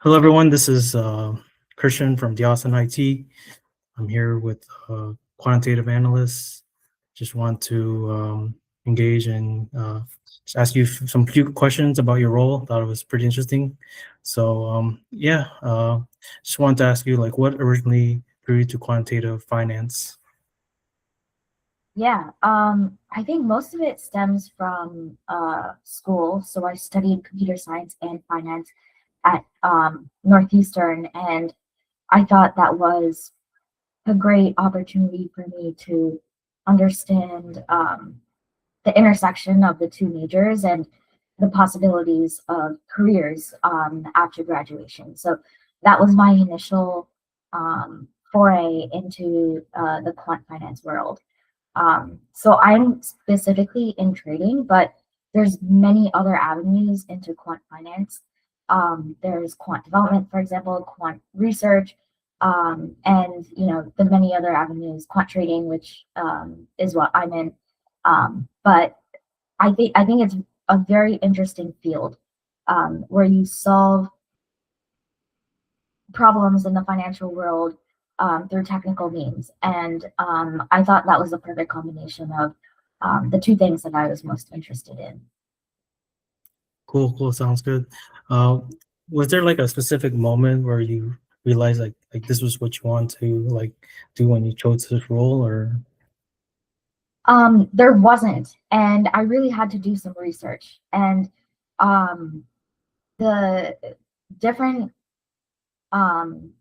Hello, everyone. This is Christian from Diasen IT. I'm here with Quantitative Analyst. Just want to engage and just ask you some few questions about your role. Thought it was pretty interesting. So just wanted to ask you, like, what originally drew you to quantitative finance? Yeah, I think most of it stems from school. So I studied computer science and finance at Northeastern, and I thought that was a great opportunity for me to understand the intersection of the two majors and the possibilities of careers after graduation. So that was my initial foray into the quant finance world. So I'm specifically in trading, but there's many other avenues into quant finance. There's quant development, for example, quant research, and the many other avenues, quant trading, which is what I'm in. But I think it's a very interesting field where you solve problems in the financial world through technical means. And I thought that was the perfect combination of the two things that I was most interested in. Cool. Sounds good. Uh, was there like a specific moment where you realized like this was what you want to like do when you chose this role, or? There wasn't, and I really had to do some research. And um, the different um,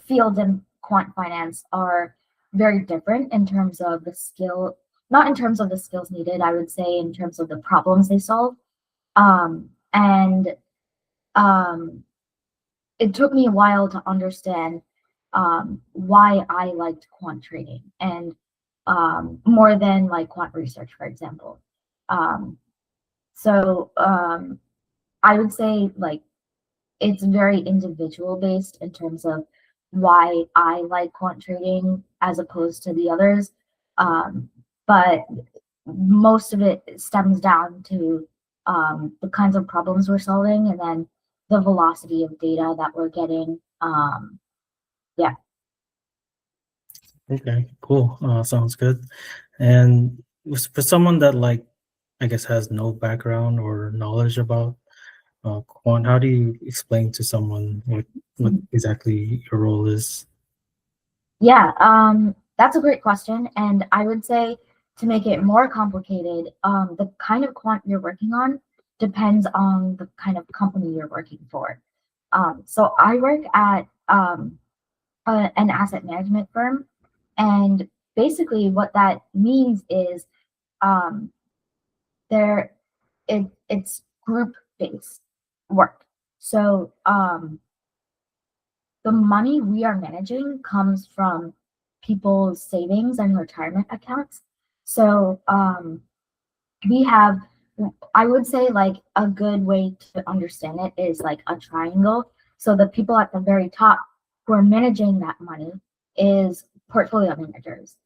fields in quant finance are very different in terms of the skill, not in terms of the skills needed, I would say in terms of the problems they solve. And it took me a while to understand why I liked quant trading and more than like quant research, for example. Um, so I would say like it's very individual based in terms of why I like quant trading as opposed to the others. Um, but most of it stems down to the kinds of problems we're solving and then the velocity of data that we're getting. Yeah. Okay, cool. Sounds good. And for someone that like, I guess, has no background or knowledge about quant, how do you explain to someone what exactly your role is? Yeah, that's a great question. And I would say to make it more complicated, the kind of quant you're working on depends on the kind of company you're working for. So I work at an asset management firm, and basically what that means is um, there it's group based work. So the money we are managing comes from people's savings and retirement accounts. So we have, I would say, like a good way to understand it is like a triangle. So the people at the very top who are managing that money is portfolio managers.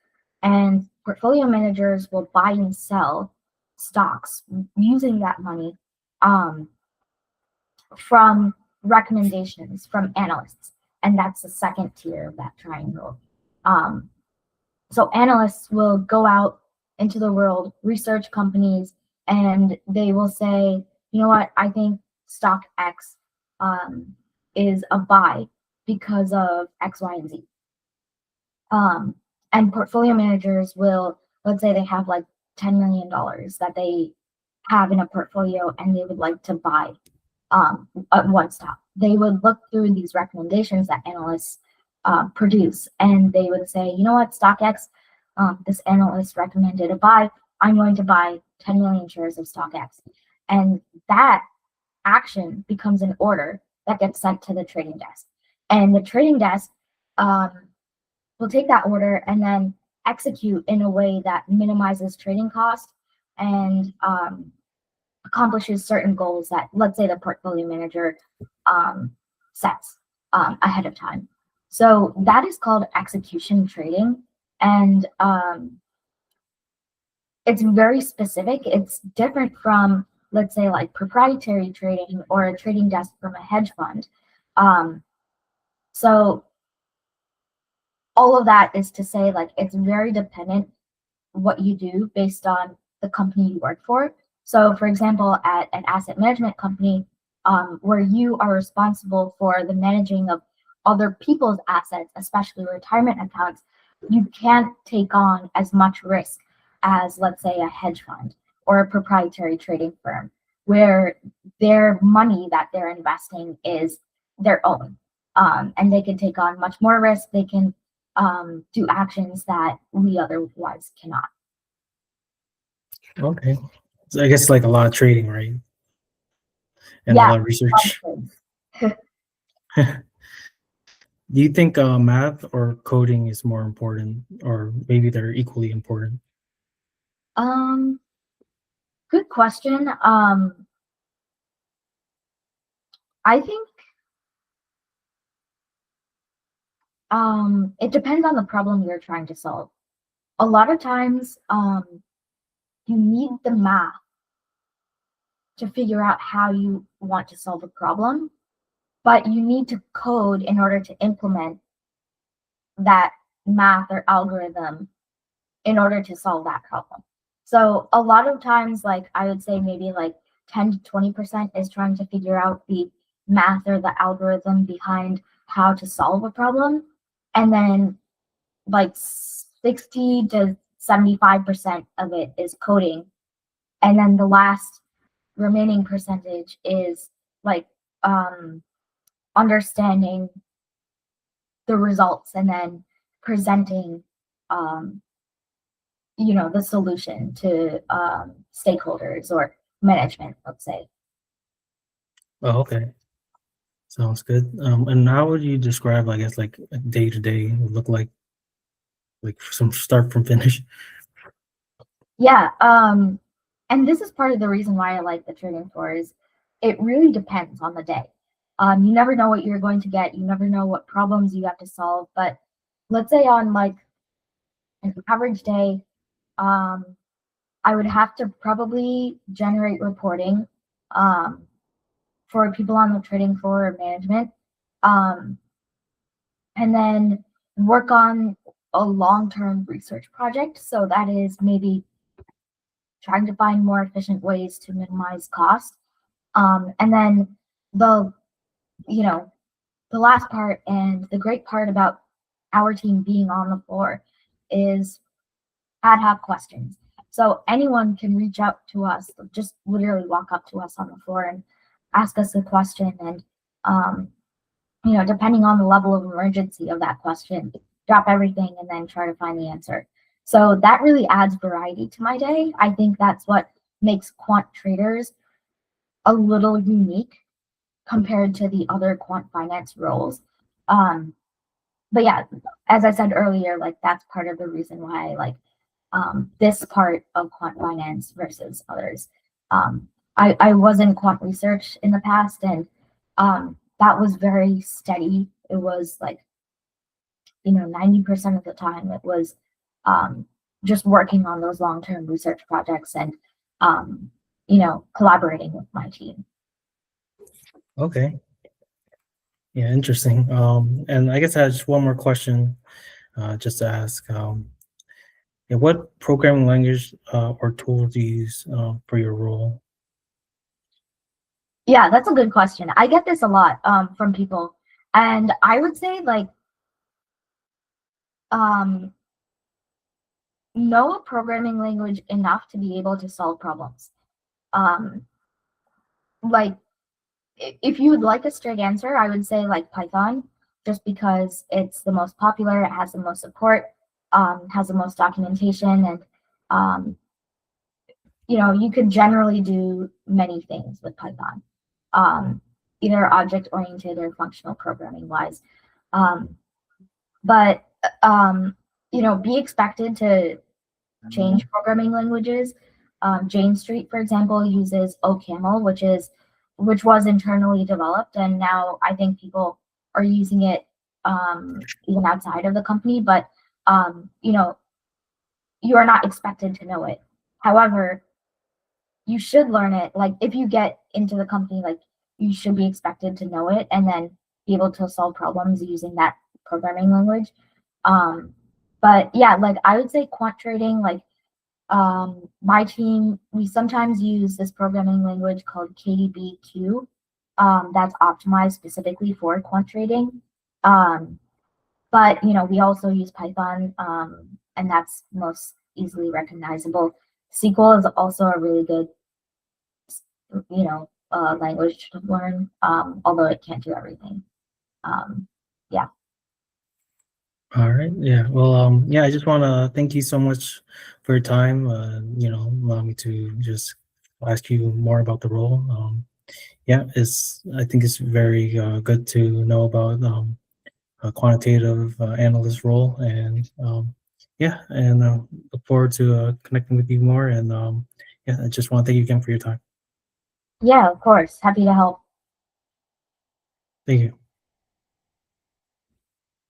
And portfolio managers will buy and sell stocks using that money um, from recommendations from analysts. And that's the second tier of that triangle. Um, so analysts will go out into the world, research companies, and they will say, you know what, I think stock X is a buy because of X, Y, and Z. Um, and portfolio managers will, let's say they have like $10 million that they have in a portfolio and they would like to buy at one stock. They would look through these recommendations that analysts produce, and they would say, you know what, StockX, this analyst recommended a buy. I'm going to buy 10 million shares of StockX, and that action becomes an order that gets sent to the trading desk, and the trading desk um, will take that order and then execute in a way that minimizes trading cost and accomplishes certain goals that, let's say, the portfolio manager sets ahead of time. So that is called execution trading. And it's very specific. It's different from, let's say, like proprietary trading or a trading desk from a hedge fund. So all of that is to say, like, it's very dependent what you do based on the company you work for. So, for example, at an asset management company, where you are responsible for the managing of other people's assets, especially retirement accounts, you can't take on as much risk as, let's say, a hedge fund or a proprietary trading firm, where their money that they're investing is their own. And they can take on much more risk. They can do actions that we otherwise cannot. Okay. So I guess like a lot of trading, right? And a Yeah, lot of research. things. Do you think math or coding is more important, or maybe they're equally important? Um, Good question. I think it depends on the problem you're trying to solve. A lot of times, you need the math to figure out how you want to solve a problem, but you need to code in order to implement that math or algorithm in order to solve that problem. So a lot of times, like I would say maybe like 10 to 20% is trying to figure out the math or the algorithm behind how to solve a problem. And then like 60 to 75% of it is coding. And then the last remaining percentage is like um, understanding the results and then presenting um, the solution to stakeholders or management, let's say. Oh, okay. Sounds good. And how would you describe, I guess, like a day to day look like some start from finish? Yeah, and this is part of the reason why I like the trading floor is it really depends on the day. You never know what you're going to get. You never know what problems you have to solve. But let's say on like an average day, um, I would have to probably generate reporting um, for people on the trading floor or management. Um, and then work on a long-term research project. So that is maybe trying to find more efficient ways to minimize cost. And then the, you know, the last part and the great part about our team being on the floor is ad hoc questions. So anyone can reach out to us, just literally walk up to us on the floor and ask us a question. And um, depending on the level of emergency of that question, drop everything and then try to find the answer. So that really adds variety to my day. I think that's what makes quant traders a little unique compared to the other quant finance roles. Um, but yeah, as I said earlier, like that's part of the reason why I like this part of quant finance versus others. I was in quant research in the past, and that was very steady. It was like 90% of the time it was um, just working on those long-term research projects and collaborating with my team. Okay. Yeah, interesting. And I guess I have just one more question, just to ask. Yeah, what programming language or tool do you use for your role? Yeah, that's a good question. I get this a lot from people, and I would say like um, know a programming language enough to be able to solve problems. Um, like if you would like a straight answer, I would say like Python, just because it's the most popular, it has the most support, has the most documentation, and um, you could generally do many things with Python, either object oriented or functional programming wise. Um, but be expected to change programming languages. Jane Street, for example, uses OCaml, which was internally developed, and now I think people are using it even outside of the company. But you are not expected to know it. However, you should learn it. Like if you get into the company, like you should be expected to know it, and then be able to solve problems using that programming language. But yeah, like I would say quant trading, like my team, we sometimes use this programming language called KDB2, that's optimized specifically for quant trading. But we also use Python, and that's most easily recognizable. SQL is also a really good, language to learn, although it can't do everything. Yeah. All right. Yeah. Well, yeah, I just want to thank you so much for your time. Allow me to just ask you more about the role. Yeah, I think it's very good to know about a quantitative analyst role, and yeah, and look forward to connecting with you more. And yeah, I just want to thank you again for your time. Yeah, of course. Happy to help. Thank you.